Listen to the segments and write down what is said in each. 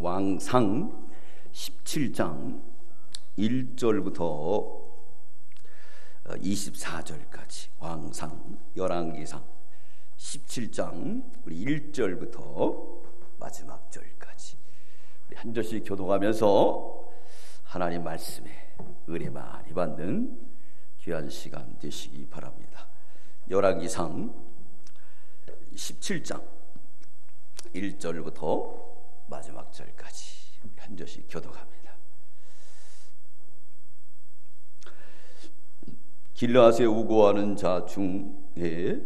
왕상 17장 1절부터 24절까지 왕상 열왕기상 17장 우리 1절부터 마지막 절까지 우리 한 절씩 교독하면서 하나님 말씀에 은혜 많이 받는 귀한 시간 되시기 바랍니다. 열왕기상 17장 1절부터 마지막 절까지 한 절씩 교독합니다. 길르앗에 우고하는 자 중에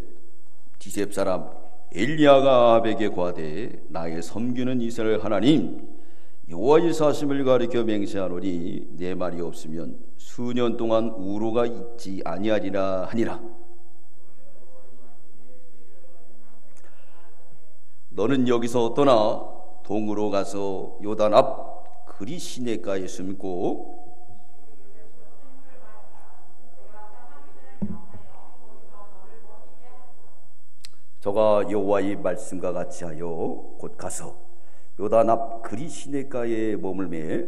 디셉 사람 엘리야가 아합에게 고하되 나의 섬기는 이스라엘 하나님 여호와의 사심을 가리켜 맹세하노니 내 말이 없으면 수년 동안 우로가 있지 아니하리라 하니라. 너는 여기서 떠나 동으로 가서 요단 앞 그리 시내가에 숨고 저가 여호와의 말씀과 같이 하여 곧 가서 요단 앞 그리 시내가에 머물매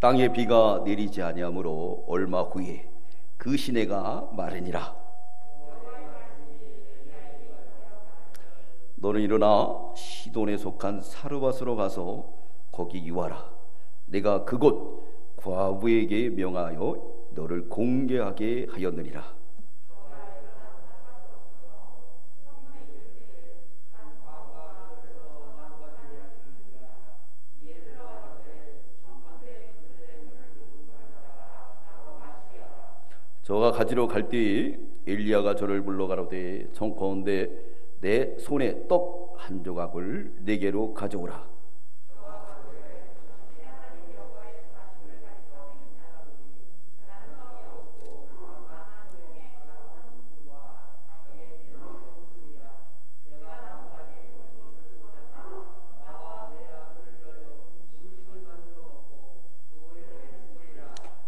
땅에 비가 내리지 아니하므로 얼마 후에 그 시내가 마르니라. 너는 일어나 시돈에 속한 사르밧으로 가서 거기 유하라. 내가 그곳 과부에게 명하여 너를 공개하게 하였느니라. 저가 가지러 갈 때에 엘리야가 저를 불러 가로되 청컨대 내 손에 떡 한 조각을 내게로 가져오라.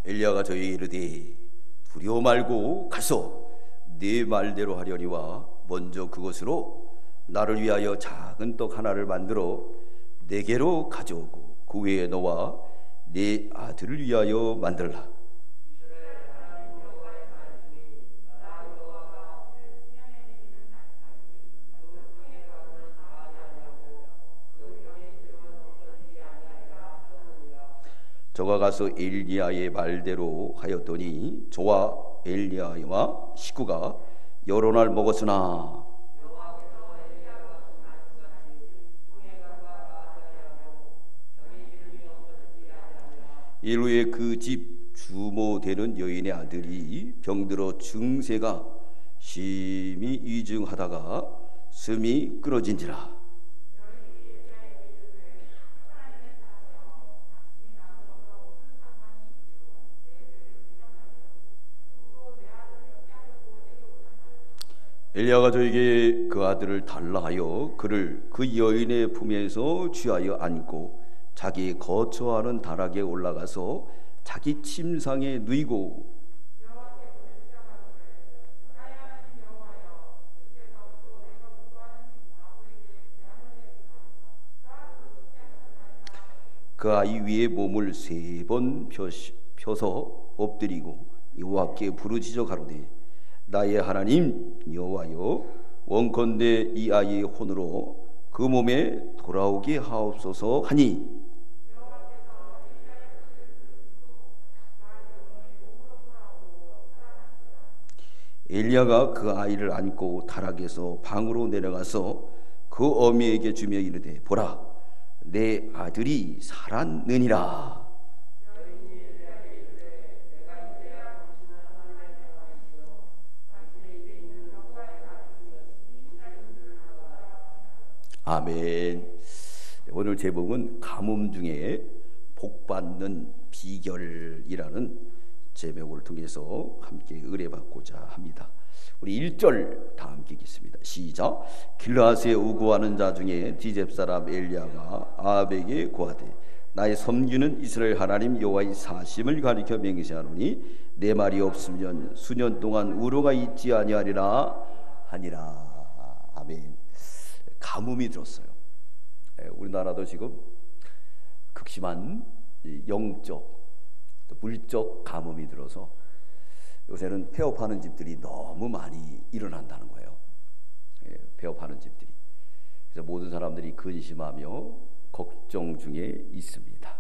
엘리야가 저에게 이르되 두려워 말고 가서 네 말대로 하려니와 먼저 그것으로 나를 위하여 작은 떡 하나를 만들어 내게로 가져오고 그 외에 너와 네 아들을 위하여 만들라. 저가 가서 엘리야의 말대로 하였더니 저와 엘리야와 식구가 여러 날 먹었으나 이후에 그 집 주모 되는 여인의 아들이 병들어 증세가 심히 이중하다가 숨이 끊어진지라. 엘리야가 저에게 그 아들을 달라 하여 그를 그 여인의 품에서 취하여 안고 자기 거처하는 다락에 올라가서 자기 침상에 누이고 그 아이 위에 몸을 3번 펴서 엎드리고 여호와께 부르짖어 가로되 나의 하나님 여호와여 원컨대 이 아이의 혼으로 그 몸에 돌아오게 하옵소서 하니 엘리야가 그 아이를 안고 다락에서 방으로 내려가서 그 어미에게 주며 이르되 보라 내 아들이 살았느니라. 아멘. 오늘 제목은 가뭄 중에 복받는 비결이라는 제목을 통해서 함께 의뢰받고자 합니다. 우리 1절 다 함께 읽겠습니다. 시작. 길르앗에 우고하는 자 중에 디셉 사람 엘리야가 아합에게 고하되 나의 섬기는 이스라엘 하나님 여호와의 사심을 가리켜 맹세하노니 내 말이 없으면 수년 동안 우로가 있지 아니하리라 하니라. 아멘. 가뭄이 들었어요. 우리나라도 지금 극심한 영적, 물적 가뭄이 들어서 요새는 폐업하는 집들이 너무 많이 일어난다는 거예요. 폐업하는 집들이. 그래서 모든 사람들이 근심하며 걱정 중에 있습니다.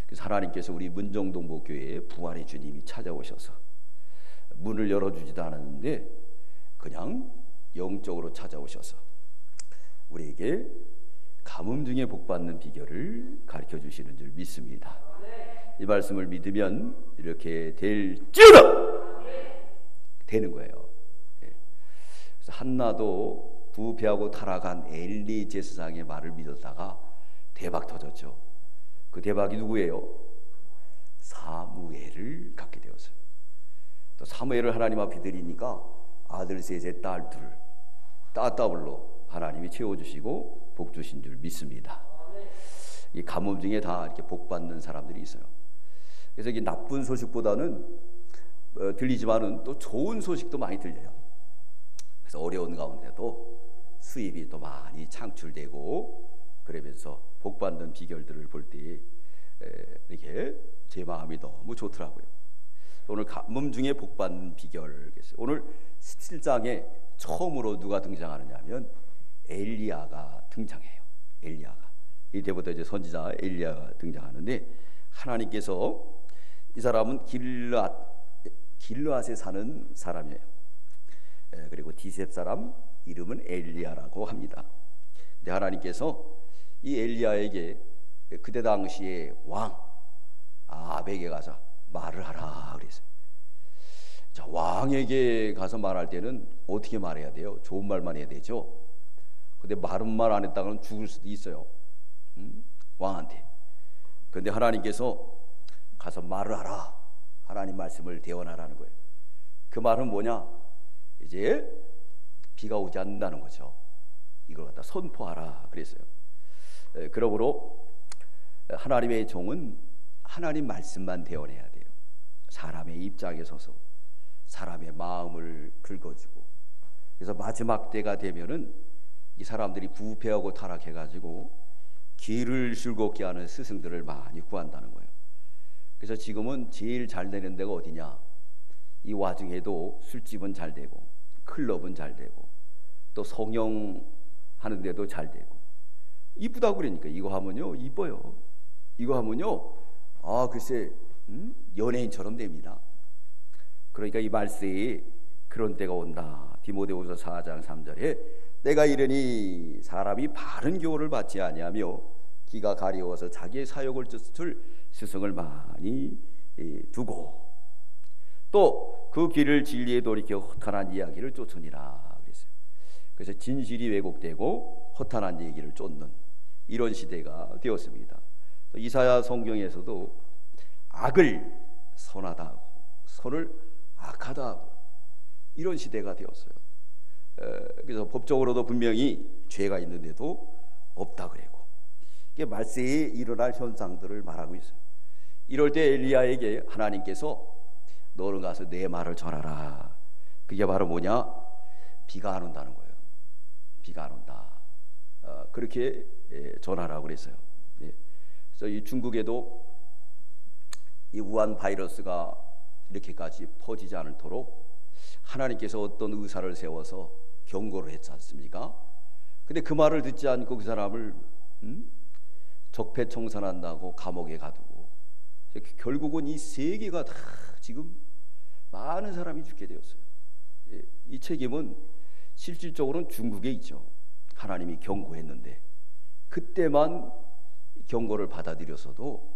그래서 하나님께서 우리 문정동복교회에 부활의 주님이 찾아오셔서 문을 열어주지도 않았는데 그냥 영적으로 찾아오셔서 우리에게 가뭄 중에 복받는 비결을 가르쳐 주시는 줄 믿습니다. 이 말씀을 믿으면 이렇게 될지어다! 되는 거예요. 그래서 한나도 부패하고 타락한 엘리 제사장의 말을 믿었다가 대박 터졌죠. 그 대박이 누구예요? 사무엘을 갖게 되었어요. 또 사무엘을 하나님 앞에 드리니까 아들 셋에 딸 둘, 따따블로 하나님이 채워주시고 복 주신 줄 믿습니다. 이 가뭄 중에 다 이렇게 복 받는 사람들이 있어요. 그래서 이게 나쁜 소식보다는 들리지만은 또 좋은 소식도 많이 들려요. 그래서 어려운 가운데도 수입이 또 많이 창출되고 그러면서 복 받는 비결들을 볼 때 이렇게 제 마음이 너무 좋더라고요. 오늘 가뭄 중에 복 받는 비결, 오늘 17장에 처음으로 누가 등장하느냐면 엘리야가 등장해요. 엘리야가 이때부터 이제 선지자 엘리야가 등장하는데 하나님께서 이 사람은 길르앗에 사는 사람이에요. 그리고 디셉 사람 이름은 엘리야라고 합니다. 근데 하나님께서 이 엘리야에게 그때 당시에 왕 아합에게 가서 말을 하라 그랬어요. 자, 왕에게 가서 말할 때는 어떻게 말해야 돼요? 좋은 말만 해야 되죠. 근데 마른 말 안 했다가는 죽을 수도 있어요. 왕한테. 근데 하나님께서 가서 말을 하라. 하나님 말씀을 대언하라는 거예요. 그 말은 뭐냐? 이제 비가 오지 않는다는 거죠. 이걸 갖다 선포하라 그랬어요. 그러므로 하나님의 종은 하나님 말씀만 대언해야 돼요. 사람의 입장에 서서 사람의 마음을 긁어주고, 그래서 마지막 때가 되면은 이 사람들이 부패하고 타락해가지고 길을 즐겁게 하는 스승들을 많이 구한다는 거예요. 그래서 지금은 제일 잘 되는 데가 어디냐? 이 와중에도 술집은 잘 되고 클럽은 잘 되고 또 성형 하는 데도 잘 되고 이쁘다고 그러니까 이거 하면요 이뻐요. 이거 하면요 글쎄 연예인처럼 됩니다. 그러니까 이 말세에 그런 때가 온다. 디모데후서 4장 3절에 내가 이르니 사람이 바른 교훈을 받지 아니하며 기가 가려워서 자기의 사욕을 쫓을 스승을 많이 두고 또 그 길을 진리에 돌이켜 허탄한 이야기를 쫓으니라 그랬어요. 그래서 진실이 왜곡되고 허탄한 얘기를 쫓는 이런 시대가 되었습니다. 또 이사야 성경에서도 악을 선하다 하고 선을 악하다 하고 이런 시대가 되었어요. 그래서 법적으로도 분명히 죄가 있는데도 없다 그러고 이게 말세에 일어날 현상들을 말하고 있어요. 이럴 때 엘리야에게 하나님께서 너는 가서 내 말을 전하라. 그게 바로 뭐냐? 비가 안 온다는 거예요. 비가 안 온다. 그렇게 전하라고 그랬어요. 그래서 이 중국에도 이 우한 바이러스가 이렇게까지 퍼지지 않도록 하나님께서 어떤 의사를 세워서 경고를 했지 않습니까? 근데 그 말을 듣지 않고 그 사람을 적폐청산한다고 감옥에 가두고 결국은 이 세계가 다 지금 많은 사람이 죽게 되었어요. 이 책임은 실질적으로는 중국에 있죠. 하나님이 경고했는데 그때만 경고를 받아들였어도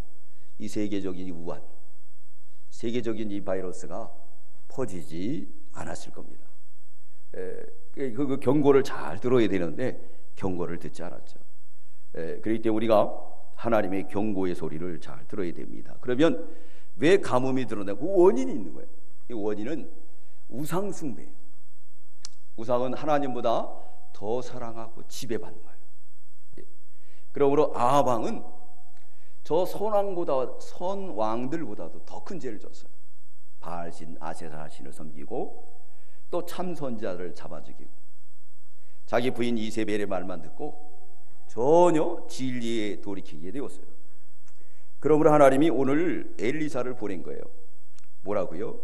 이 세계적인 우한, 세계적인 이 바이러스가 퍼지지 않았을 겁니다. 그 경고를 잘 들어야 되는데 경고를 듣지 않았죠. 그렇기 때문에 우리가 하나님의 경고의 소리를 잘 들어야 됩니다. 그러면 왜 가뭄이 드러나고 그 원인이 있는 거예요. 이 원인은 우상 숭배예요. 우상은 하나님보다 더 사랑하고 지배받는 거예요. 그러므로 아합 왕은 저 선왕들보다도 더 큰 죄를 졌어요. 바알신 아세라 신을 섬기고 또 참 선지자를 잡아 죽이고 자기 부인 이세벨의 말만 듣고 전혀 진리에 돌이키게 되었어요. 그러므로 하나님이 오늘 엘리사를 보낸 거예요. 뭐라고요?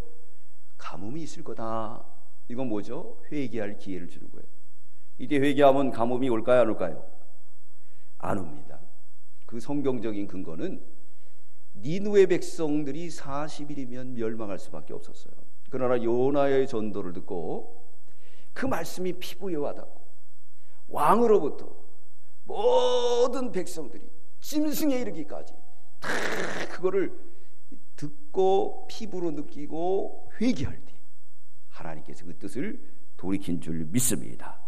가뭄이 있을 거다. 이건 뭐죠? 회개할 기회를 주는 거예요. 이때 회개하면 가뭄이 올까요, 안 올까요? 안 옵니다. 그 성경적인 근거는 니느웨 백성들이 40일이면 멸망할 수밖에 없었어요. 그러나 요나의 전도를 듣고 그 말씀이 피부에 와닿고 왕으로부터 모든 백성들이 짐승에 이르기까지 다 그거를 듣고 피부로 느끼고 회개할 때 하나님께서 그 뜻을 돌이킨 줄 믿습니다.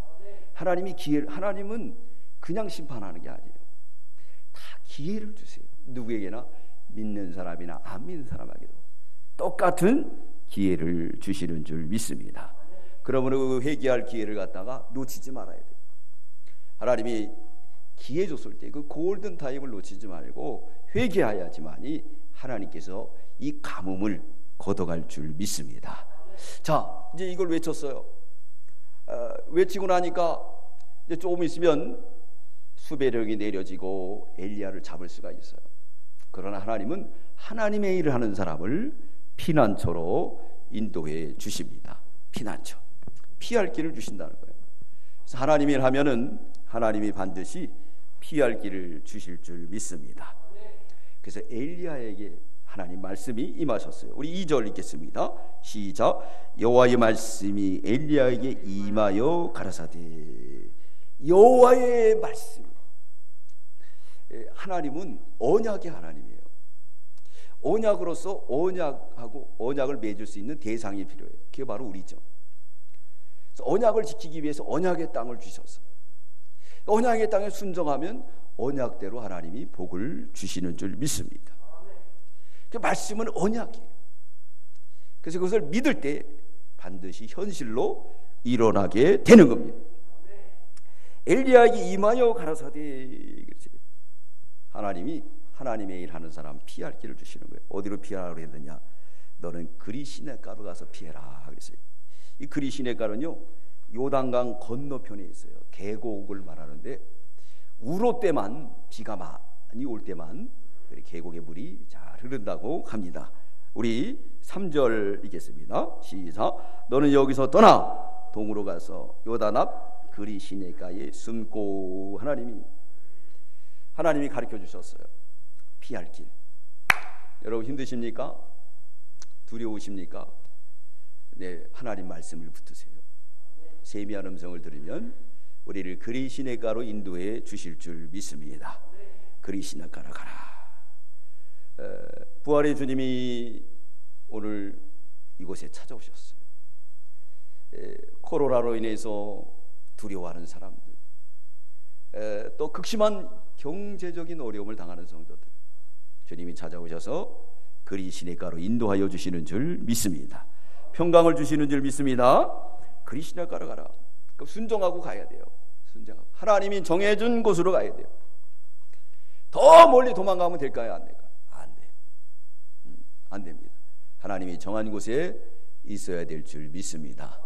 하나님은 그냥 심판하는 게 아니에요. 다 기회를 주세요. 누구에게나, 믿는 사람이나 안 믿는 사람에게도 똑같은 기회를 주시는 줄 믿습니다. 그러므로 그 회개할 기회를 갖다가 놓치지 말아야 돼요. 하나님이 기회 줬을 때 그 골든 타임을 놓치지 말고 회개해야지만이 하나님께서 이 가뭄을 걷어갈 줄 믿습니다. 자, 이제 이걸 외쳤어요. 외치고 나니까 이제 조금 있으면 수배령이 내려지고 엘리야를 잡을 수가 있어요. 그러나 하나님은 하나님의 일을 하는 사람을 피난처로 인도해 주십니다. 피난처, 피할 길을 주신다는 거예요. 그래서 하나님의 일 하면은 하나님이 반드시 피할 길을 주실 줄 믿습니다. 그래서 엘리야에게 하나님 말씀이 임하셨어요. 우리 2절 읽겠습니다. 시작. 여호와의 말씀이 엘리야에게 임하여 가라사대. 여호와의 말씀. 하나님은 언약의 하나님이에요. 언약으로서 언약을 맺을 수 있는 대상이 필요해요. 그게 바로 우리죠. 그래서 언약을 지키기 위해서 언약의 땅을 주셨어요. 언약의 땅에 순종하면 언약대로 하나님이 복을 주시는 줄 믿습니다. 그 말씀은 언약이에요. 그래서 그것을 믿을 때 반드시 현실로 일어나게 되는 겁니다. 엘리야에게 임하여 가라사대. 하나님이 하나님의 일 하는 사람 피할 길을 주시는 거예요. 어디로 피하라고 했느냐? 너는 그리 시냇가로 가서 피해라 그랬어요. 이 그리 시냇가는요, 요단강 건너편에 있어요. 계곡을 말하는데 우로 때만, 비가 많이 올 때만 계곡의 물이 잘 흐른다고 합니다. 우리 3절 읽겠습니다. 시작. 너는 여기서 떠나 동으로 가서 요단 앞 그리 시냇가에 숨고. 하나님이 가르쳐 주셨어요. 피할 길. 여러분 힘드십니까? 두려우십니까? 네, 하나님 말씀을 붙드세요. 세미한 음성을 들으면 우리를 그리 시냇가로 인도해 주실 줄 믿습니다. 그리 시냇가로 가라. 부활의 주님이 오늘 이곳에 찾아오셨어요. 코로나로 인해서 두려워하는 사람들, 또 극심한 경제적인 어려움을 당하는 성도들, 주님이 찾아오셔서 그리 시냇가로 인도하여 주시는 줄 믿습니다. 평강을 주시는 줄 믿습니다. 그리 시냇가로 가라. 그럼 순종하고 가야 돼요. 순종하고 하나님이 정해준 곳으로 가야 돼요. 더 멀리 도망가면 될까요? 안 될까요? 안 돼요. 안 됩니다. 하나님이 정한 곳에 있어야 될 줄 믿습니다.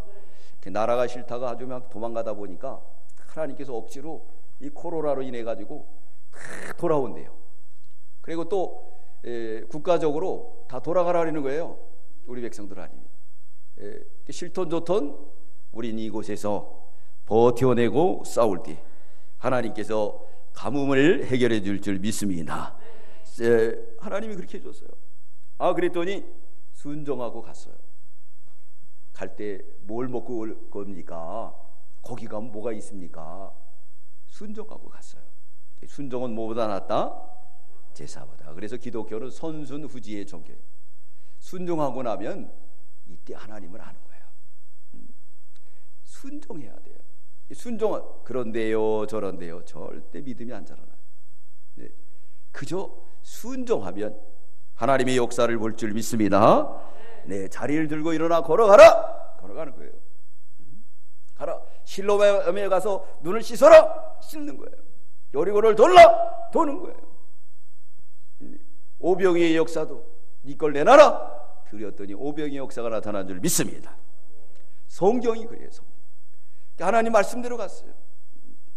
나라가 싫다가 아주 막 도망가다 보니까 하나님께서 억지로 이 코로나로 인해 가지고 다 돌아온대요. 그리고 또 국가적으로 다 돌아가라는 거예요. 우리 백성들 아닙니다. 싫던 좋던 우린 이곳에서 버텨내고 싸울 때 하나님께서 가뭄을 해결해 줄 믿습니다. 하나님이 그렇게 해줬어요. 그랬더니 순종하고 갔어요. 갈 때 뭘 먹고 올 겁니까? 거기 가면 뭐가 있습니까? 순종하고 갔어요. 순종은 뭐보다 낫다? 제사보다. 그래서 기독교는 선순후지의 종교예요. 순종하고 나면 이때 하나님을 아는 거예요. 순종해야 돼요. 순종은 그런데요 저런데요 절대 믿음이 안 자라나요. 네. 그저 순종하면 하나님의 역사를 볼 줄 믿습니다. 네, 자리를 들고 일어나 걸어가라. 걸어가는 거예요. 가라. 실로암에 가서 눈을 씻어라. 씻는 거예요. 여리고를 돌라. 도는 거예요. 오병이의 역사도 네 걸 내놔라 드렸더니 오병이의 역사가 나타난 줄 믿습니다. 성경이 그래요. 성경. 하나님 말씀대로 갔어요.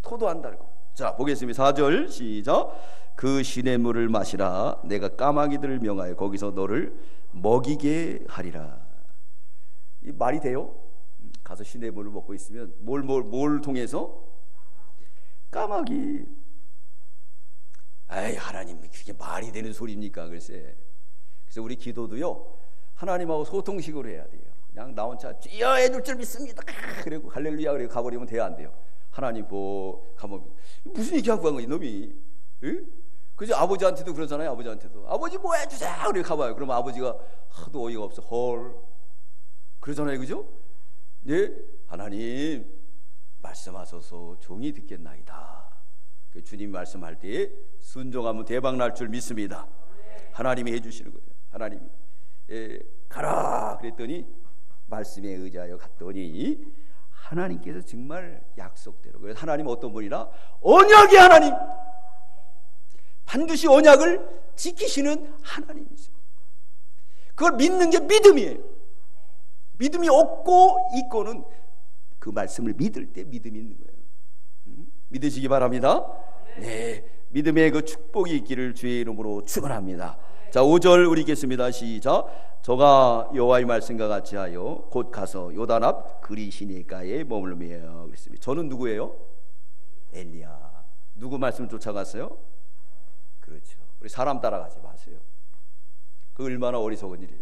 토도 안 달고. 자, 보겠습니다. 4절 시작. 그 시냇물을 마시라. 내가 까마귀들을 명하여 거기서 너를 먹이게 하리라. 이 말이 돼요? 가서 시냇물을 먹고 있으면 뭘 통해서? 까마귀. 아이, 하나님 그게 말이 되는 소리입니까? 글쎄. 그래서 우리 기도도요, 하나님하고 소통식으로 해야 돼요. 그냥 나 혼자 주여 해줄 줄 믿습니다. 그리고 할렐루야 그리고 가버리면 돼야 안 돼요. 하나님 가면 무슨 얘기하고 간 거야 이놈이? 응? 그죠? 아버지한테도 그러잖아요. 아버지한테도 아버지 뭐 해주세요 그리고 가봐요. 그러면 아버지가 하도 어이가 없어 헐 그러잖아요. 그죠? 네, 하나님 말씀하소서 종이 듣겠나이다. 주님이 말씀할 때 순종하면 대박 날 줄 믿습니다. 하나님이 해주시는 거예요. 하나님이 가라 그랬더니 말씀에 의지하여 갔더니 하나님께서 정말 약속대로. 그래서 하나님 어떤 분이라? 언약의 하나님. 반드시 언약을 지키시는 하나님이세요. 그걸 믿는 게 믿음이에요. 믿음이 없고 있고는 그 말씀을 믿을 때 믿음이 있는 거예요. 믿으시기 바랍니다. 네, 믿음의 그 축복이 있기를 주의 이름으로 축원합니다. 자, 5절 우리 읽겠습니다. 시작. 저가 여호와의 말씀과 같이 하여 곧 가서 요단 앞 그리 시내가에 머물며 그랬습니다. 저는 누구예요? 엘리야. 누구 말씀 쫓아갔어요? 그렇죠. 우리 사람 따라가지 마세요. 그 얼마나 어리석은 일이에요.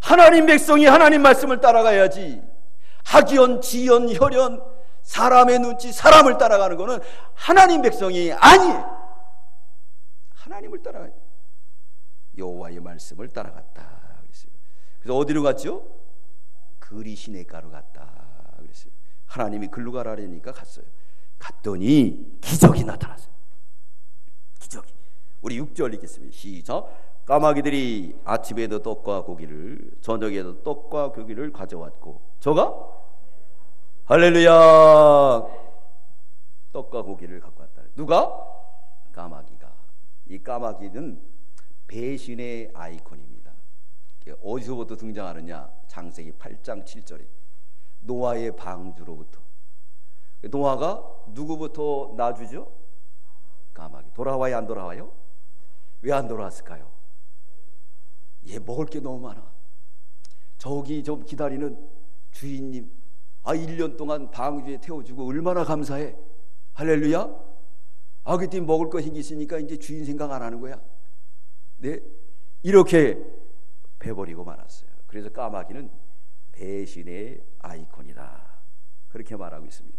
하나님 백성이 하나님 말씀을 따라가야지. 학연, 지연, 혈연, 사람의 눈치, 사람을 따라가는 것은 하나님 백성이 아니에요. 하나님을 따라가야 돼요. 여호와의 말씀을 따라갔다 그랬어요. 그래서 어디로 갔죠? 그리 시내가로 갔다 그랬어요. 하나님이 글로 가라니까 갔어요. 갔더니 기적이 나타났어요. 기적이. 우리 6절 읽겠습니다. 시작. 까마귀들이 아침에도 떡과 고기를 저녁에도 떡과 고기를 가져왔고 저가 할렐루야 떡과 고기를 갖고 왔다. 누가? 까마귀가. 이 까마귀는 배신의 아이콘입니다. 어디서부터 등장하느냐? 창세기 8장 7절에 노아의 방주로부터. 노아가 누구부터 낳아주죠? 까마귀. 돌아와요 안 돌아와요? 왜 안 돌아왔을까요? 얘 먹을 게 너무 많아. 저기 좀 기다리는 주인님 1년 동안 방주에 태워주고 얼마나 감사해. 할렐루야. 그때 먹을 거 생겼으니까 이제 주인 생각 안 하는 거야. 네, 이렇게 배버리고 말았어요. 그래서 까마귀는 배신의 아이콘이다 그렇게 말하고 있습니다.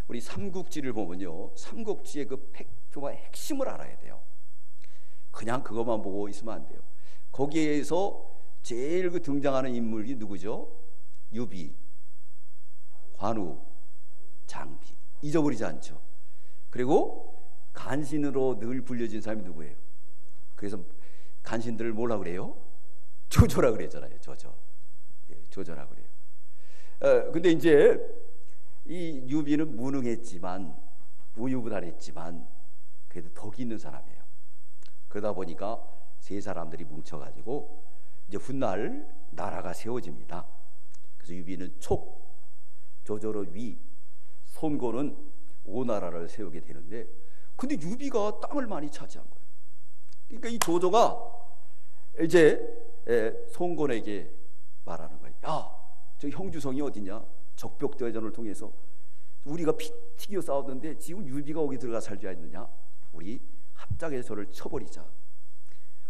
우리 삼국지를 보면요, 삼국지의 그 팩트와 핵심을 알아야 돼요. 그냥 그것만 보고 있으면 안 돼요. 거기에서 제일 그 등장하는 인물이 누구죠? 유비, 관우, 장비. 잊어버리지 않죠. 그리고 간신으로 늘 불려진 사람이 누구예요? 그래서 간신들을 뭐라 그래요? 조조라 그랬잖아요. 조조. 예, 조조라 그래요. 근데 이제 이 유비는 무능했지만 우유부단했지만 그래도 덕이 있는 사람이에요. 그러다 보니까 세 사람들이 뭉쳐가지고 이제 훗날 나라가 세워집니다. 그래서 유비는 촉, 조조는 위, 손고는 오나라를 세우게 되는데, 근데 유비가 땅을 많이 차지한 거예요. 그러니까 이 조조가 이제 손곤에게 말하는 거예요. 야, 저 형주성이 어디냐? 적벽대전을 통해서 우리가 피 튀겨 싸웠는데 지금 유비가 거기 들어가 살지 않느냐? 우리 합작해서 저를 쳐버리자.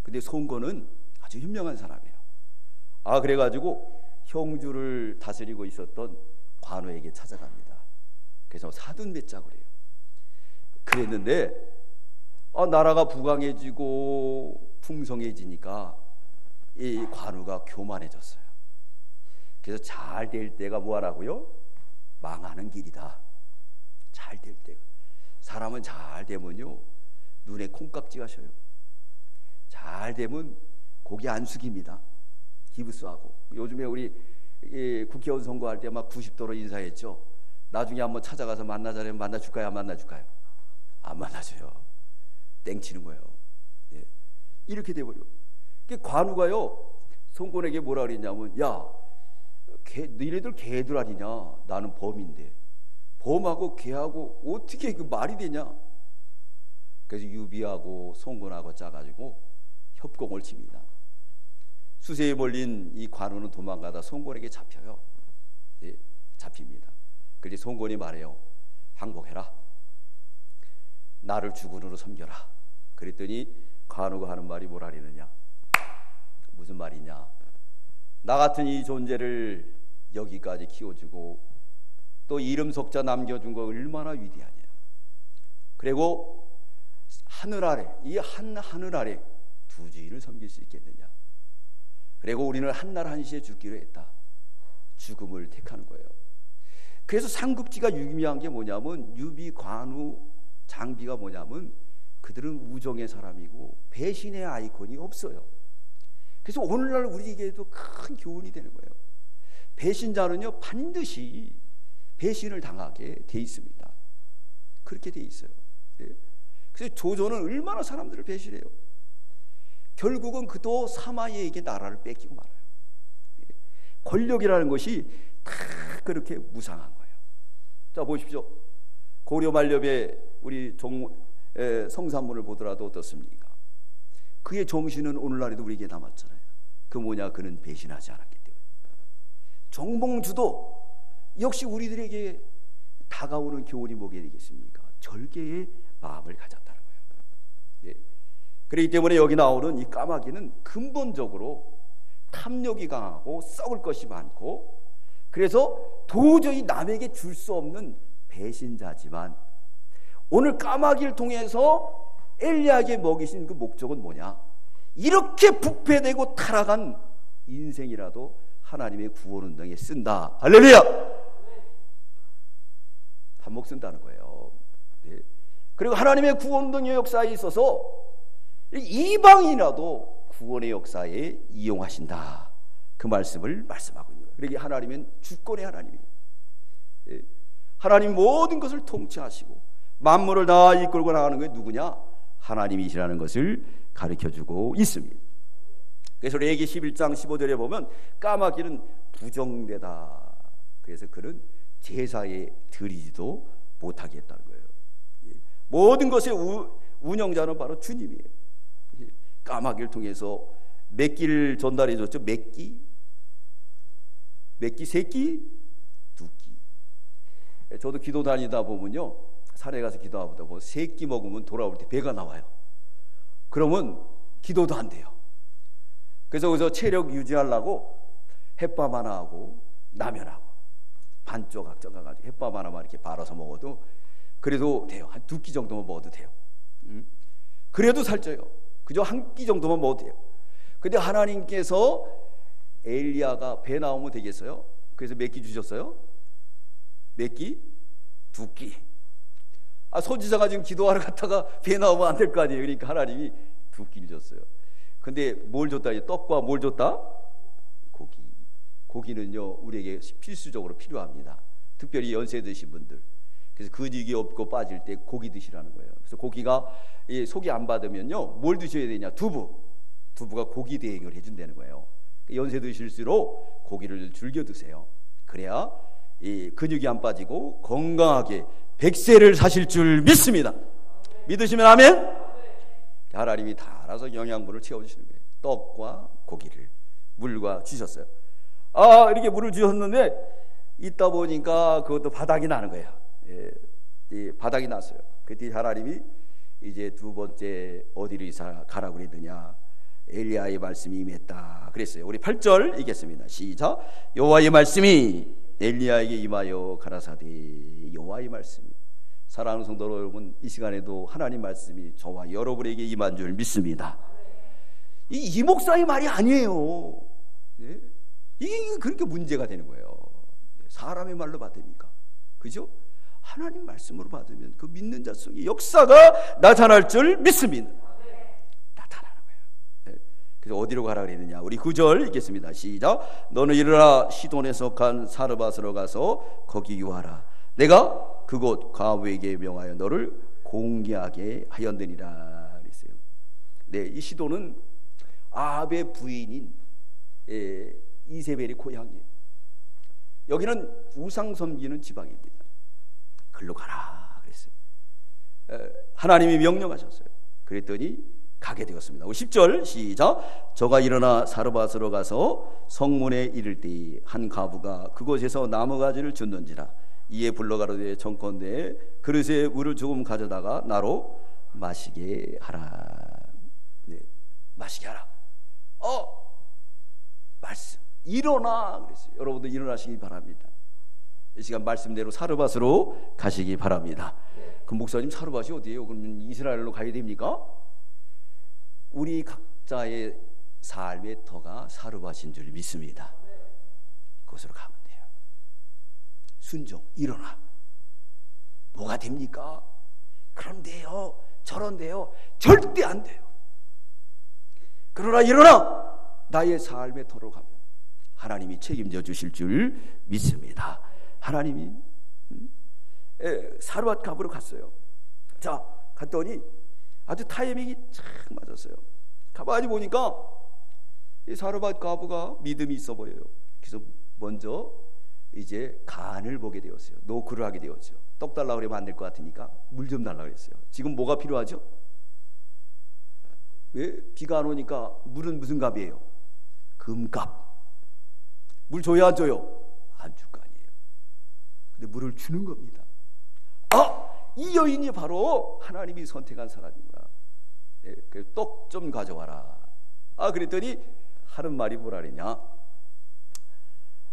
근데 손곤은 아주 현명한 사람이에요. 그래가지고 형주를 다스리고 있었던 관우에게 찾아갑니다. 그래서 사돈 맺자고 그래요. 그랬는데 나라가 부강해지고 풍성해지니까 이 관우가 교만해졌어요. 그래서 잘 될 때가 뭐하라고요? 망하는 길이다. 잘 될 때가. 사람은 잘 되면요 눈에 콩깍지가 셔요. 잘 되면 고개 안 숙입니다. 기부스하고. 요즘에 우리 국회의원 선거할 때 막 90도로 인사했죠. 나중에 한번 찾아가서 만나자면 만나줄까요? 안 만나줄까요? 안 만나줘요. 땡치는 거예요. 예. 이렇게 돼버려. 관우가요 송곤에게 뭐라 그랬냐면, 야, 너희들 개들 아니냐? 나는 범인데 범하고 개하고 어떻게 그 말이 되냐? 그래서 유비하고 송곤하고 짜가지고 협공을 칩니다. 수세에 몰린 이 관우는 도망가다 송곤에게 잡혀요. 예, 잡힙니다. 그래서 송곤이 말해요. 항복해라. 나를 주군으로 섬겨라. 그랬더니 관우가 하는 말이 뭐라 그러느냐? 무슨 말이냐? 나 같은 이 존재를 여기까지 키워주고 또 이름 석자 남겨준 거 얼마나 위대하냐. 그리고 하늘 아래, 이 한 하늘 아래 두 주인을 섬길 수 있겠느냐. 그리고 우리는 한날 한시에 죽기로 했다. 죽음을 택하는 거예요. 그래서 삼국지가 유명한 게 뭐냐면, 유비, 관우, 장비가 뭐냐면 그들은 우정의 사람이고 배신의 아이콘이 없어요. 그래서 오늘날 우리에게도 큰 교훈이 되는 거예요. 배신자는요 반드시 배신을 당하게 돼 있습니다. 그렇게 돼 있어요. 그래서 조조는 얼마나 사람들을 배신해요. 결국은 그도 사마이에게 나라를 뺏기고 말아요. 권력이라는 것이 다 그렇게 무상한 거예요. 자, 보십시오. 고려 만렵에 우리 성산문을 보더라도 어떻습니까? 그의 정신은 오늘날에도 우리에게 남았잖아요. 그 뭐냐? 그는 배신하지 않았기 때문에. 정봉주도 역시 우리들에게 다가오는 교훈이 뭐게 되겠습니까? 절개의 마음을 가졌다는 거예요. 네. 그렇기 때문에 여기 나오는 이 까마귀는 근본적으로 탐욕이 강하고 썩을 것이 많고, 그래서 도저히 남에게 줄 수 없는 배신자지만, 오늘 까마귀를 통해서 엘리야에게 먹이신 그 목적은 뭐냐? 이렇게 부패되고 타락한 인생이라도 하나님의 구원운동에 쓴다. 할렐루야! 한몫 쓴다는 거예요. 네. 그리고 하나님의 구원운동의 역사에 있어서 이방인이라도 구원의 역사에 이용하신다. 그 말씀을 말씀하고 있는 거예요. 그러니까 하나님은 주권의 하나님이에요. 네. 하나님 모든 것을 통치하시고 만물을 다 이끌고 나가는 게 누구냐? 하나님이시라는 것을 가르쳐주고 있습니다. 그래서 레기 11장 15절에 보면 까마귀는 부정되다. 그래서 그는 제사에 드리지도 못하게 했다는 거예요. 모든 것의 운영자는 바로 주님이에요. 까마귀를 통해서 몇 끼를 전달해 줬죠. 몇 끼? 몇 끼? 세 끼? 두 끼. 저도 기도 다니다 보면요, 산에 가서 기도하다 보면 세 끼 먹으면 돌아올 때 배가 나와요. 그러면 기도도 안 돼요. 그래서 거기서 체력 유지하려고 햇밥 하나 하고 라면하고 반조각 쪄가지고 햇밥 하나만 이렇게 발라서 먹어도 그래도 돼요. 한 두 끼 정도만 먹어도 돼요. 그래도 살쪄요. 그저 한 끼 정도만 먹어도 돼요. 근데 하나님께서 엘리야가 배 나오면 되겠어요? 그래서 몇 끼 주셨어요? 몇 끼? 두 끼. 선지자가 지금 기도하러 갔다가 배 나오면 안 될 거 아니에요. 그러니까 하나님이 두 끼를 줬어요. 근데 뭘 줬다? 떡과 뭘 줬다? 고기. 고기는요 우리에게 필수적으로 필요합니다. 특별히 연세 드신 분들. 그래서 근육이 없고 빠질 때 고기 드시라는 거예요. 그래서 고기가 속이 안 받으면요 뭘 드셔야 되냐? 두부가 고기 대행을 해준다는 거예요. 연세 드실수록 고기를 즐겨 드세요. 그래야 이 근육이 안 빠지고 건강하게 100세를 사실 줄 믿습니다. 믿으시면 아멘. 하나님이 다 알아서 영양분을 채워주시는 거예요. 떡과 고기를 물과 주셨어요. 이렇게 물을 주셨는데 있다 보니까 그것도 바닥이 나는 거예요. 바닥이 났어요. 그때 하나님이 이제 두 번째 어디로 이사 가라고 그랬느냐? 엘리야의 말씀이 임했다 그랬어요. 우리 8절 읽겠습니다. 시작. 여호와의 말씀이 엘리야에게 임하여 가라사대. 여호와의 말씀이. 사랑하는 성도 여러분, 이 시간에도 하나님 말씀이 저와 여러분에게 임한 줄 믿습니다. 이 목사의 말이 아니에요. 네? 이게 그렇게 문제가 되는 거예요. 사람의 말로 받으니까. 그죠? 하나님 말씀으로 받으면 그 믿는 자 속에 역사가 나타날 줄 믿습니다. 나타나는 거예요. 네. 그래서 어디로 가라 그랬느냐? 우리 9절 읽겠습니다. 시작. 너는 일어나 시돈에 속한 사르밧으로 가서 거기 유하라. 내가 그곳 과부에게 명하여 너를 공개하게 하였느니라 그랬어요. 네, 이 시도는 아합의 부인인 이세벨의 고향이에요. 여기는 우상 섬기는 지방입니다. 글로 가라 그랬어요. 하나님이 명령하셨어요. 그랬더니 가게 되었습니다. 10절 시작. 저가 일어나 사르밧으로 가서 성문에 이를 때 한 과부가 그곳에서 나무가지를 줍는지라. 이에 불러가로되 청컨대 그릇에 물을 조금 가져다가 나로 마시게 하라. 네, 마시게 하라. 말씀 일어나 그랬어요. 여러분도 일어나시기 바랍니다. 이 시간 말씀대로 사르밧으로 가시기 바랍니다. 그 목사님 사르밧이 어디예요? 그러면 이스라엘로 가야 됩니까? 우리 각자의 삶의 터가 사르밧인 줄 믿습니다. 그곳으로 가면 돼요. 순종, 일어나. 뭐가 됩니까? 그런데요, 저런데요, 절대 안 돼요. 그러나 일어나. 나의 삶의 터로 가면 하나님이 책임져 주실 줄 믿습니다. 하나님이 사르밧 갑으로 갔어요. 자, 갔더니 아주 타이밍이 참 맞았어요. 가만히 보니까 이 사르밧 과부가 믿음이 있어 보여요. 그래서 먼저 이제 간을 보게 되었어요. 노크를 하게 되었죠. 떡 달라고 그러면 안 될 것 같으니까 물 좀 달라고 그랬어요. 지금 뭐가 필요하죠? 왜? 비가 안 오니까 물은 무슨 값이에요? 금값. 물 줘야 안 줘요? 안 줄 거 아니에요. 근데 물을 주는 겁니다. 이 여인이 바로 하나님이 선택한 사람이구나. 떡 좀 가져와라. 그랬더니 하는 말이 뭐라 그러냐?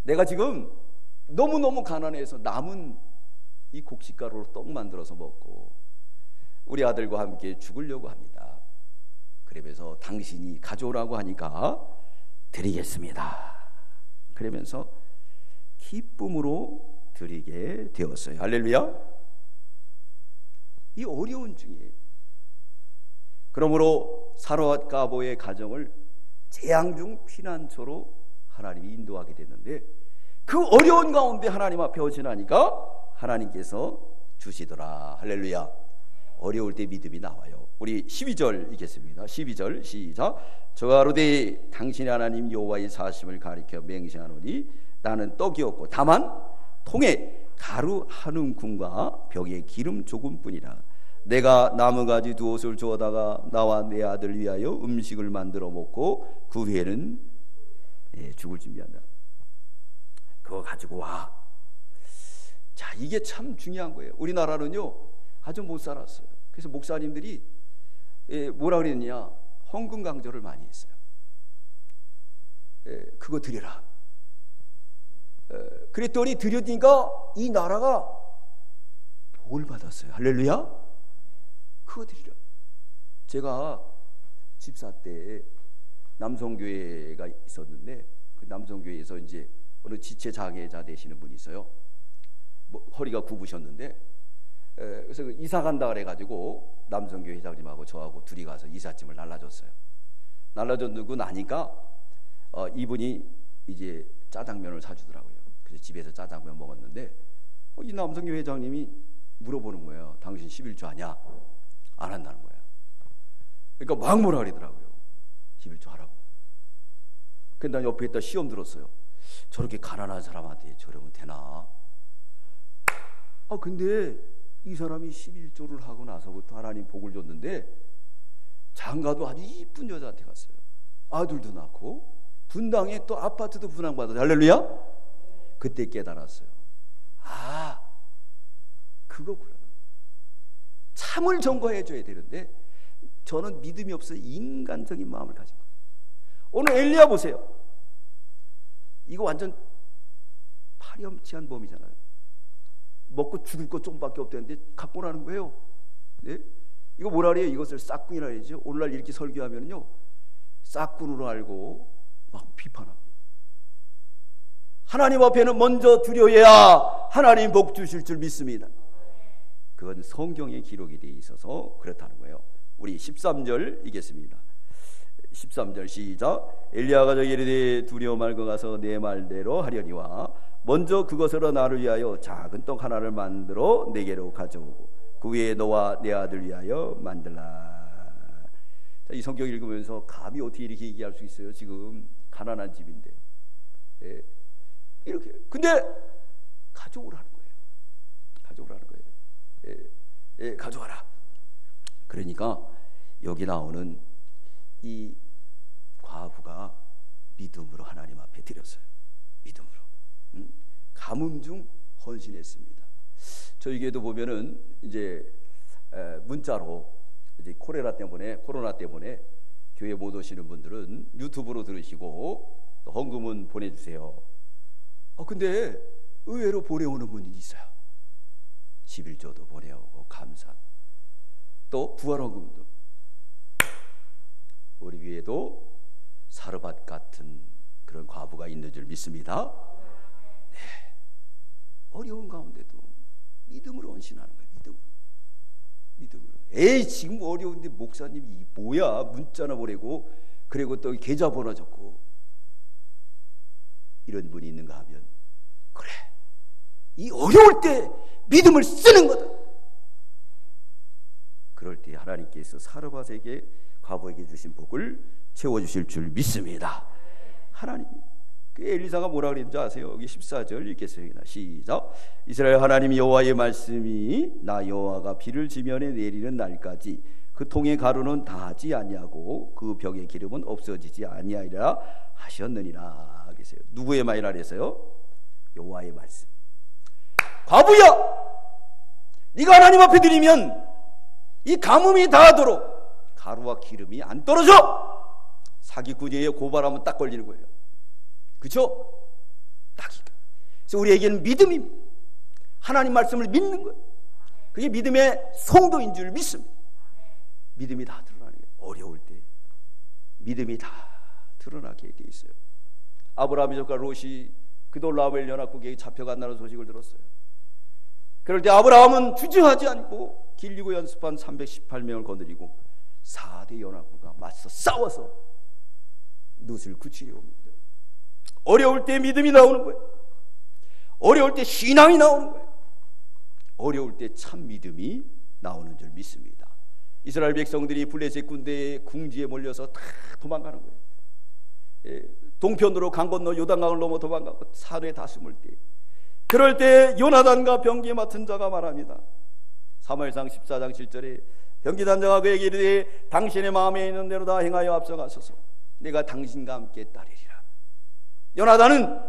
내가 지금 너무너무 가난해서 남은 이 곡식가루로 떡 만들어서 먹고 우리 아들과 함께 죽으려고 합니다. 그러면서 당신이 가져오라고 하니까 드리겠습니다. 그러면서 기쁨으로 드리게 되었어요. 할렐루야. 이 어려운 중에 그러므로 사르밧 가보의 가정을 재앙 중 피난처로 하나님이 인도하게 됐는데 그 어려운 가운데 하나님 앞에 오시나니까 하나님께서 주시더라. 할렐루야. 어려울 때 믿음이 나와요. 우리 12절 읽겠습니다. 12절 시작. 저가 가로되 당신의 하나님 여호와의 사심을 가리켜 맹세하노니 나는 떡이 없고 다만 통에 가루 한 움큼과 벽에 기름 조금뿐이라. 내가 나무가지 두 옷을 주어다가 나와 내 아들 위하여 음식을 만들어 먹고 그 후에는 죽을 준비한다. 그거 가지고 와. 자, 이게 참 중요한 거예요. 우리나라는요 아주 못 살았어요. 그래서 목사님들이 뭐라 그랬냐, 헌금 강조를 많이 했어요. 그거 드려라. 그랬더니 드렸으니까 이 나라가 복을 받았어요. 할렐루야. 그거 드리라. 제가 집사 때 남성교회가 있었는데 그 남성교회에서 이제 어느 지체 장애자 되시는 분이 있어요. 허리가 굽으셨는데 그래서 이사 간다 그래가지고 남성교회 회장님하고 저하고 둘이 가서 이삿짐을 날라줬어요. 날라주고 나니까 이분이 이제 짜장면을 사주더라고요. 그래서 집에서 짜장면 먹었는데 이 남성교회 회장님이 물어보는 거예요. 당신 11조 하냐? 안 한다는 거예요. 그러니까 막 뭐라 그러더라고요. 11조 하라고. 근데 난 옆에 있다 시험 들었어요. 저렇게 가난한 사람한테 저러면 되나? 근데 이 사람이 11조를 하고 나서부터 하나님 복을 줬는데 장가도 아주 이쁜 여자한테 갔어요. 아들도 낳고 분당에 또 아파트도 분양받았어요. 할렐루야. 그때 깨달았어요. 그거구나. 참을 점거해 줘야 되는데 저는 믿음이 없어 인간적인 마음을 가진 거예요. 오늘 엘리야 보세요. 이거 완전 파렴치한 범이잖아요. 먹고 죽을 것 좀밖에 없다는데 갖고 오라는 거예요. 네? 이거 뭐라 그래요? 이것을 싹군이라 그러죠. 오늘날 이렇게 설교하면요 싹군으로 알고 막 비판하고. 하나님 앞에는 먼저 드려야 하나님 복 주실 줄 믿습니다. 그건 성경에 기록이 되어 있어서 그렇다는 거예요. 우리 13절 읽겠습니다. 13절 시작. 엘리야가 저에게 이르되 두려워 말고 가서 내 말대로 하려니와 먼저 그것으로 나를 위하여 작은 떡 하나를 만들어 내게로 가져오고 그 위에 너와 내 아들 위하여 만들라. 이 성경 읽으면서 감히 어떻게 이렇게 얘기할 수 있어요? 지금 가난한 집인데. 예. 이렇게. 근데 가져오라는 거예요. 가져오라는 거예요. 예. 예, 가져와라. 그러니까 여기 나오는 이 과부가 믿음으로 하나님 앞에 드렸어요. 믿음으로. 가뭄 중 헌신했습니다. 저희 교회도 보면은 이제 문자로 이제 코로나 때문에 교회 못 오시는 분들은 유튜브로 들으시고 또 헌금은 보내주세요. 근데 의외로 보내오는 분이 있어요. 11조도 보내오고 감사. 또 부활헌금도. 우리 교회도 사르밧 같은 그런 과부가 있는 줄 믿습니다. 네. 어려운 가운데도 믿음으로 헌신하는 거예요. 믿음으로. 에이, 지금 어려운데 목사님이 뭐야? 문자나 보내고 그리고 또 계좌번호 적고 이런 분이 있는가 하면, 그래, 이 어려울 때 믿음을 쓰는 거다. 그럴 때 하나님께서 사르밧에게, 과부에게 주신 복을 채워주실 줄 믿습니다. 하나님, 그 엘리사가 뭐라 그랬는지 아세요? 여기 14절 읽겠습니다. 시작. 이스라엘 하나님 여호와의 말씀이 나 여호와가 비를 지면에 내리는 날까지 그 통의 가루는 다하지 아니하고 그 벽의 기름은 없어지지 아니하리라 하셨느니라. 계세요. 누구의 말이라 그랬어요? 여호와의 말씀. 과부야, 네가 하나님 앞에 드리면 이 가뭄이 다하도록 가루와 기름이 안 떨어져. 사기꾼이에요. 고발하면 딱 걸리는 거예요. 그렇죠? 딱. 그래서 우리에게는 믿음입니다. 하나님 말씀을 믿는 거예요. 그게 믿음의 성도인 줄 믿습니다. 믿음이 다 드러나는 거예요. 어려울 때 믿음이 다 드러나게 돼 있어요. 아브라함 이적과 롯이 그돌라벨 연합국에 잡혀간다는 소식을 들었어요. 그럴 때 아브라함은 주저하지 않고 길리고 연습한 318명을 거느리고 4대 연합국과 맞서 싸워서 롯을 구출해 옵니다. 어려울 때 믿음이 나오는 거예요. 어려울 때 신앙이 나오는 거예요. 어려울 때 참 믿음이 나오는 줄 믿습니다. 이스라엘 백성들이 블레셋 군대의 궁지에 몰려서 다 도망가는 거예요. 동편으로 강 건너 요단강을 넘어 도망가고 산에 다 숨을 때, 그럴 때 요나단과 병기 맡은 자가 말합니다. 사무엘상 14장 7절에 병기단장아 그에게 이르되 당신의 마음에 있는 대로 다 행하여 앞서가소서. 내가 당신과 함께 따르리라. 요나단은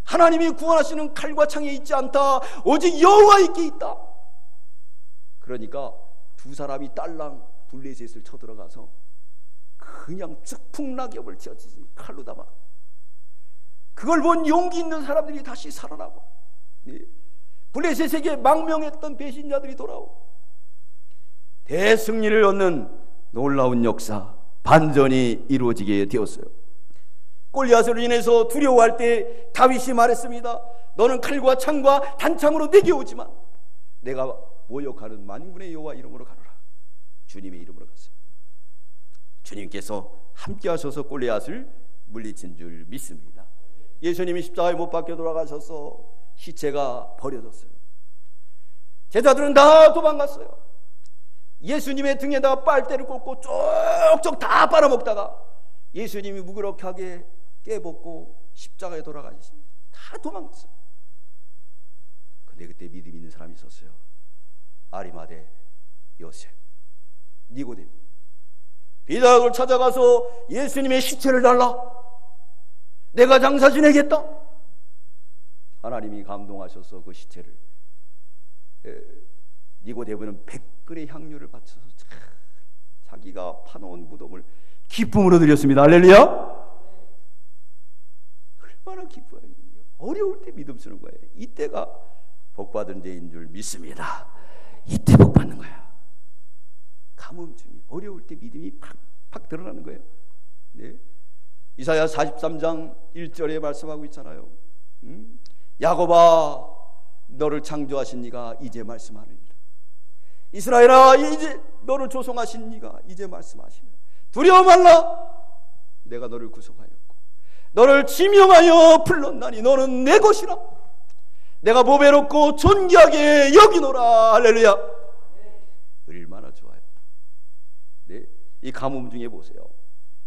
하나님이 구원하시는 칼과 창에 있지 않다. 오직 여호와께 있다. 그러니까 두 사람이 딸랑 블레셋을 쳐들어가서 그냥 즉풍낙엽을 쥐어지지 칼로 담아. 그걸 본 용기 있는 사람들이 다시 살아나고, 블레셋에게 망명했던 배신자들이 돌아오고 대승리를 얻는 놀라운 역사, 반전이 이루어지게 되었어요. 골리앗으로 인해서 두려워할 때 다윗이 말했습니다. 너는 칼과 창과 단창으로 내게 오지만 내가 모욕하는 만군의 여호와 이름으로 가노라. 주님의 이름으로 갔어요. 주님께서 함께 하셔서 골리앗을 물리친 줄 믿습니다. 예수님이 십자가에 못 박혀 돌아가셔서 시체가 버려졌어요. 제자들은 다 도망갔어요. 예수님의 등에다 빨대를 꽂고 쪽쪽 다 빨아먹다가 예수님이 무기력하게 깨벗고 십자가에 돌아가시니 다 도망갔어요. 근데 그때 믿음 있는 사람이 있었어요. 아리마대 요셉, 니고데모. 빌라도를 찾아가서 예수님의 시체를 달라. 내가 장사 지내겠다. 하나님이 감동하셔서 그 시체를, 니고데모는 100근의 향료를 바쳐서 자기가 파놓은 무덤을 기쁨으로 드렸습니다. 할렐루야. 얼마나 기뻐요. 어려울 때 믿음 쓰는 거예요. 이때가 복받은 때인 줄 믿습니다. 이때 복받는 거야. 가뭄 중에 어려울 때 믿음이 팍팍 드러나는 거예요. 네. 이사야 43장 1절에 말씀하고 있잖아요. 야곱아 너를 창조하신 이가 이제 말씀하느니라. 이스라엘아 이제 너를 조성하신 이가 이제 말씀하시느니라. 두려워 말라. 내가 너를 구속하였고 너를 지명하여 불렀나니 너는 내 것이라. 내가 보배롭고 존귀하게 여기노라. 할렐루야. 얼마나 좋아요. 네. 이 가뭄 중에 보세요.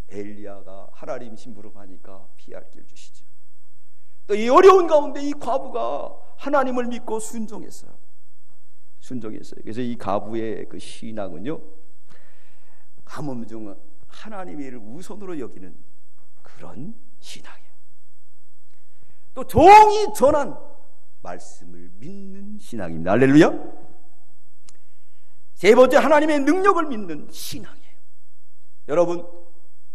엘리야가 하나님 심부름하니까 피할 길 주시죠. 또 이 어려운 가운데 이 과부가 하나님을 믿고 순종했어요. 그래서 이 과부의 그 신앙은요, 가뭄 중 하나님의 일을 우선으로 여기는 그런 신앙이에요. 또 종이 전한 말씀을 믿는 신앙입니다. 할렐루야. 세 번째, 하나님의 능력을 믿는 신앙이에요. 여러분,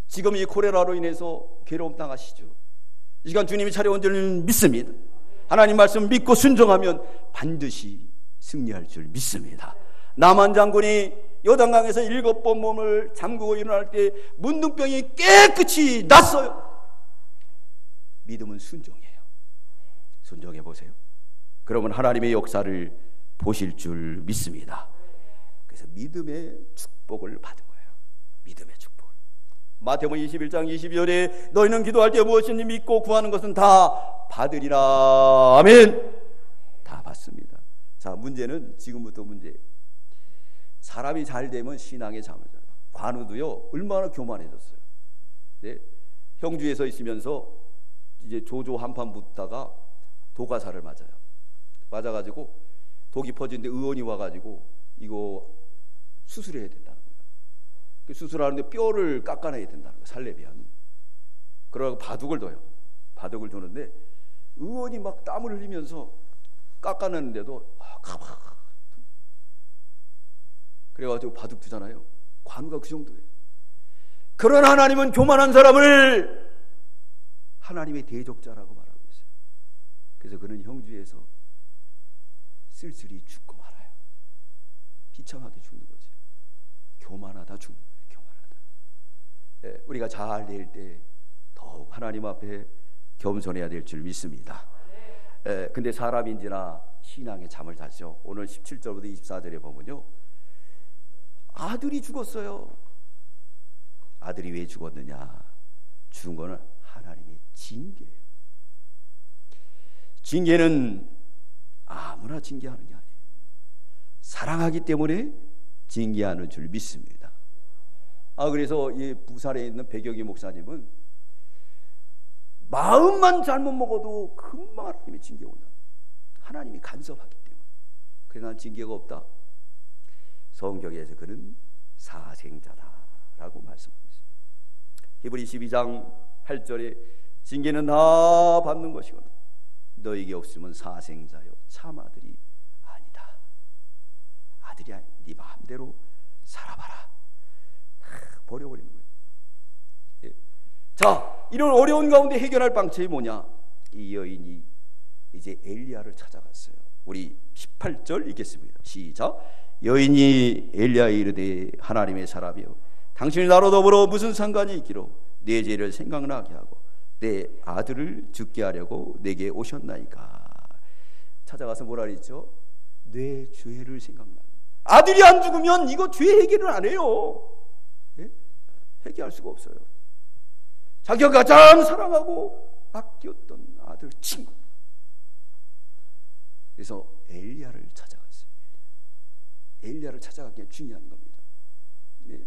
지금 이 콜레라로 인해서 괴로움 당하시죠? 이 시간 주님이 찾아온 줄 믿습니다. 하나님 말씀 믿고 순종하면 반드시 승리할 줄 믿습니다. 나만 장군이 요단강에서 7번 몸을 잠그고 일어날 때 문둥병이 깨끗이 났어요. 믿음은 순종이에요. 순종해 보세요. 그러면 하나님의 역사를 보실 줄 믿습니다. 그래서 믿음의 축복을 받은 거예요. 믿음의 축복을. 마태복음 21장 22절에 너희는 기도할 때 무엇이든지 믿고 구하는 것은 다 받으리라. 아멘. 다 받습니다. 자, 문제는 지금부터 문제. 사람이 잘 되면 신앙에 잠을 자요. 관우도요, 얼마나 교만해졌어요. 네? 형주에서 있으면서 이제 조조 한판 붙다가 도가사를 맞아가지고 독이 퍼지는데 의원이 와가지고 이거 수술해야 된다는 거예요. 그 수술하는데 뼈를 깎아내야 된다는 거예요. 살레비안. 그러고 바둑을 둬요. 바둑을 두는데 의원이 막 땀을 흘리면서 깎아내는데도 가만. 그래가지고 바둑 두잖아요. 관우가 그 정도예요. 그런 하나님은 교만한 사람을 하나님의 대적자라고 말하고 있어요. 그래서 그는 형주에서 쓸쓸히 죽고 말아요. 비참하게 죽는 거죠. 교만하다 죽는 거예요. 교만하다. 예, 우리가 잘 될 때 더욱 하나님 앞에 겸손해야 될 줄 믿습니다. 예, 근데 사람인지나 신앙에 잠을 자죠. 오늘 17절부터 24절에 보면요, 아들이 죽었어요. 아들이 왜 죽었느냐? 죽은 거는 하나님의 징계예요. 징계는 아무나 징계하는 게 아니에요. 사랑하기 때문에 징계하는 줄 믿습니다. 그래서 이 부산에 있는 백영희 목사님은 마음만 잘못 먹어도 금방 하나님의 징계가 온다. 하나님이 간섭하기 때문에. 그래서 난 징계가 없다. 성경에서 그는 사생자다라고 말씀하고 있습니다. 히브리 12장 8절에 징계는 다 받는 것이거늘 너에게 없으면 사생자요 참 아들이 아니다. 아들이 아니, 네 마음대로 살아봐라. 다 버려버리는 거예요. 예. 자, 이런 어려운 가운데 해결할 방법이 뭐냐? 이 여인이 이제 엘리야를 찾아갔어요. 우리 18절 읽겠습니다. 시작. 여인이 엘리야에 이르되 하나님의 사람이여 당신이 나로 더불어 무슨 상관이 있기로 내 죄를 생각나게 하고 내 아들을 죽게 하려고 내게 오셨나이까. 찾아가서 뭐라 그랬죠? 내 죄를 생각나게. 아들이 안 죽으면 이거 죄 해결은 안 해요. 예? 해결할 수가 없어요. 자기가 가장 사랑하고 아꼈던 아들 친구. 그래서 엘리야를 찾아갔어요. 엘리야를 찾아가기가 중요한 겁니다. 네.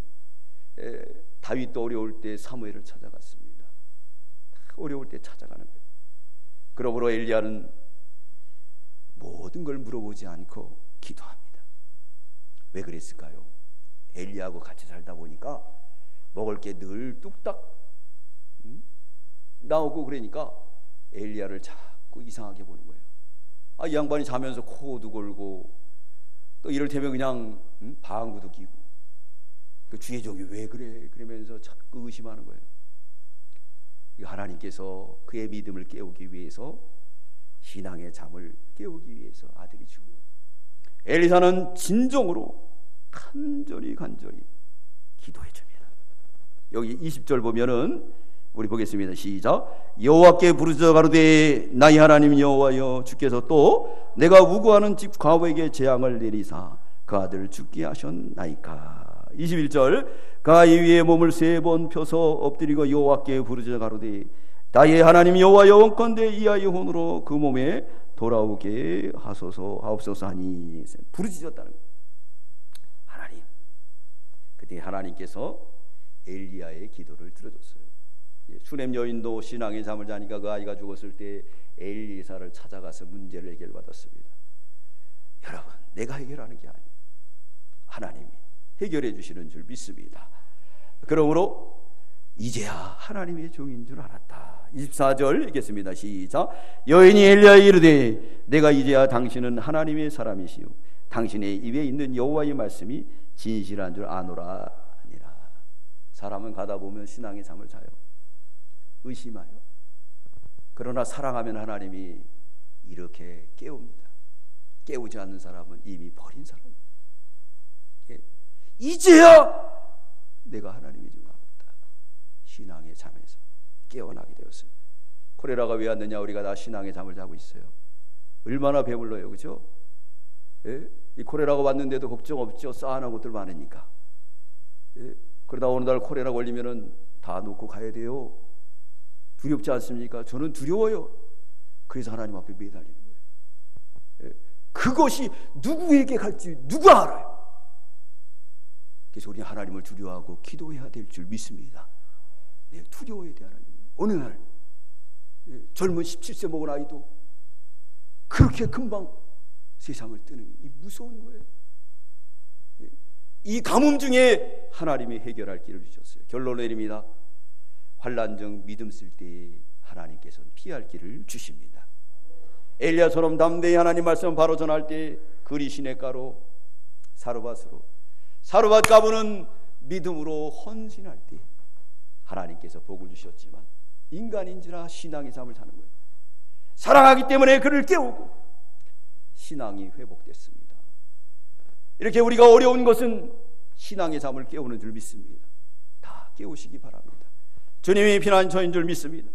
다윗도 어려울 때 사무엘을 찾아갔습니다. 어려울 때 찾아가는 거예요. 그러므로 엘리야는 모든 걸 물어보지 않고 기도합니다. 왜 그랬을까요? 엘리야하고 같이 살다 보니까 먹을 게 늘 뚝딱 나오고 그러니까 엘리야를 자꾸 이상하게 보는 거예요. 이 양반이 자면서 코도 골고 또 이를테면 그냥 방구도 끼고 그 주의 종이 왜 그래? 그러면서 자꾸 의심하는 거예요. 하나님께서 그의 믿음을 깨우기 위해서 신앙의 잠을 깨우기 위해서 아들이 죽은 거예요. 엘리사는 진정으로 간절히 기도해 줍니다. 여기 20절 보면은 우리 보겠습니다. 시작. 여호와께 부르짖어 가로되 나의 하나님 여호와여 주께서 또 내가 우구하는 집 과부에게 재앙을 내리사 그 아들을 죽게 하셨나이까. 21절 그 아이 위에 몸을 3번 펴서 엎드리고 여호와께 부르짖어 가로되 나의 하나님 여호와여 원컨대 이 아이의 혼으로 그 몸에 돌아오게 하옵소서 하니 부르짖었다는 거예요. 하나님. 그때 하나님께서 엘리야의 기도를 들어줬어요. 수넴 여인도 신앙의 잠을 자니까 그 아이가 죽었을 때 엘리사를 찾아가서 문제를 해결받았습니다. 여러분, 내가 해결하는 게 아니에요. 하나님이 해결해 주시는 줄 믿습니다. 그러므로 이제야 하나님의 종인 줄 알았다. 24절 읽겠습니다. 시작. 여인이 엘리야에게 이르되 내가 이제야 당신은 하나님의 사람이시요 당신의 입에 있는 여호와의 말씀이 진실한 줄 아노라 하니라. 사람은 가다 보면 신앙의 잠을 자요. 의심하여. 그러나 사랑하면 하나님이 이렇게 깨웁니다. 깨우지 않는 사람은 이미 버린 사람이에요. 이제야 내가 하나님의 줄 알았다. 신앙의 잠에서 깨어나게 되었어요. 코레라가 왜 왔느냐? 우리가 다 신앙의 잠을 자고 있어요. 얼마나 배불러요, 그죠? 예? 이 코레라가 왔는데도 걱정 없죠. 쌓아놓은 것들 많으니까. 예? 그러다 어느 날 코레라 걸리면은 다 놓고 가야 돼요. 두렵지 않습니까? 저는 두려워요. 그래서 하나님 앞에 매달리는 거예요. 예? 그것이 누구에게 갈지 누가 알아요? 그래서 우리 하나님을 두려워하고 기도해야 될 줄 믿습니다. 네, 두려워해야 돼. 하나님. 어느 날 젊은 17세 먹은 아이도 그렇게 금방 세상을 뜨는 이 무서운 거예요. 이 가뭄 중에 하나님이 해결할 길을 주셨어요. 결론 내립니다. 환난 중 믿음 쓸 때 하나님께서는 피할 길을 주십니다. 엘리야처럼 담대히 하나님 말씀 바로 전할 때 그리 시냇가로 사르밧으로 사르밧 가부는 믿음으로 헌신할 때 하나님께서 복을 주셨지만 인간인지라 신앙의 잠을 자는 거예요. 사랑하기 때문에 그를 깨우고 신앙이 회복됐습니다. 이렇게 우리가 어려운 것은 신앙의 잠을 깨우는 줄 믿습니다. 다 깨우시기 바랍니다. 주님이 피난처인 줄 믿습니다.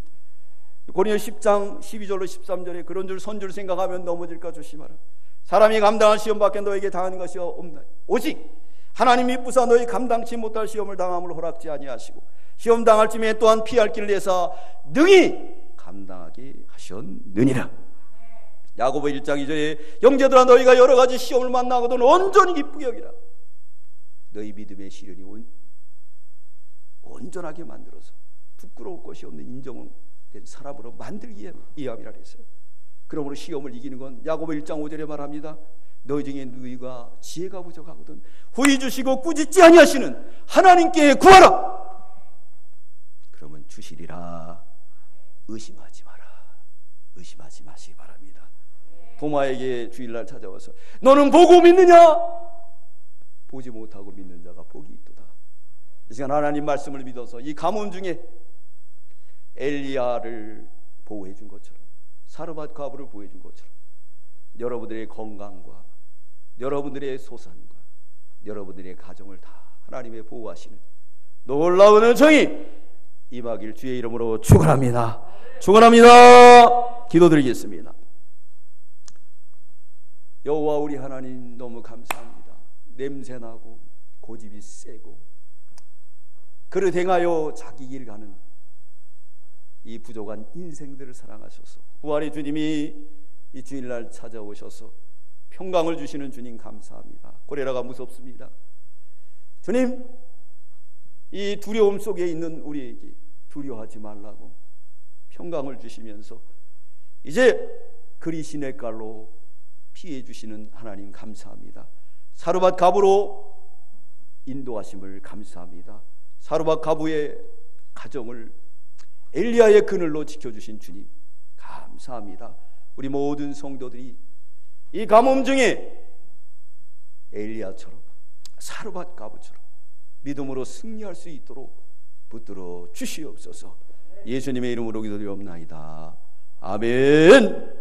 고린도서 10장 12절로 13절에 그런 줄 선줄 생각하면 넘어질까 조심하라. 사람이 감당할 시험 밖에 너에게 당하는 것이 없나. 오직 하나님이 부사 너희 감당치 못할 시험을 당함을 허락지 아니하시고 시험 당할 쯤에 또한 피할 길을 내사 능히 감당하게 하셨느니라. 야고보 1장 2절에 형제들아 너희가 여러 가지 시험을 만나거든 온전히 기쁘게 여기라. 너희 믿음의 시련이 온전하게 만들어서 부끄러울 것이 없는 인정된 사람으로 만들기 위함이라 했어요. 그러므로 시험을 이기는 건 야고보 1장 5절에 말합니다. 너희 중에 누구가 지혜가 부족하거든 후히 주시고 꾸짖지 아니하시는 하나님께 구하라. 그러면 주시리라. 의심하지 마라. 의심하지 마시기 바랍니다. 도마에게 주일날 찾아와서 너는 보고 믿느냐? 보지 못하고 믿는 자가 복이 있도다. 이 시간 하나님 말씀을 믿어서 이 가뭄 중에 엘리야를 보호해 준 것처럼 사르밧 과부를 보호해 준 것처럼 여러분들의 건강과 여러분들의 소산과 여러분들의 가정을 다 하나님의 보호하시는 놀라운 은총이 임하길 주의 이름으로 축원합니다. 축원합니다. 기도드리겠습니다. 여호와 우리 하나님 너무 감사합니다. 냄새나고 고집이 세고 그를 행하여 자기 길 가는 이 부족한 인생들을 사랑하셔서 부활의 주님이 이 주일날 찾아오셔서 평강을 주시는 주님 감사합니다. 고레라가 무섭습니다. 주님, 이 두려움 속에 있는 우리에게 두려워하지 말라고 평강을 주시면서 이제 그리 시냇가로 피해 주시는 하나님 감사합니다. 사르밧 가부로 인도하심을 감사합니다. 사르밧 가부의 가정을 엘리야의 그늘로 지켜주신 주님 감사합니다. 우리 모든 성도들이 이 가뭄 중에 엘리야처럼 사르밧 가부처럼 믿음으로 승리할 수 있도록 붙들어 주시옵소서. 예수님의 이름으로 기도드리옵나이다. 아멘.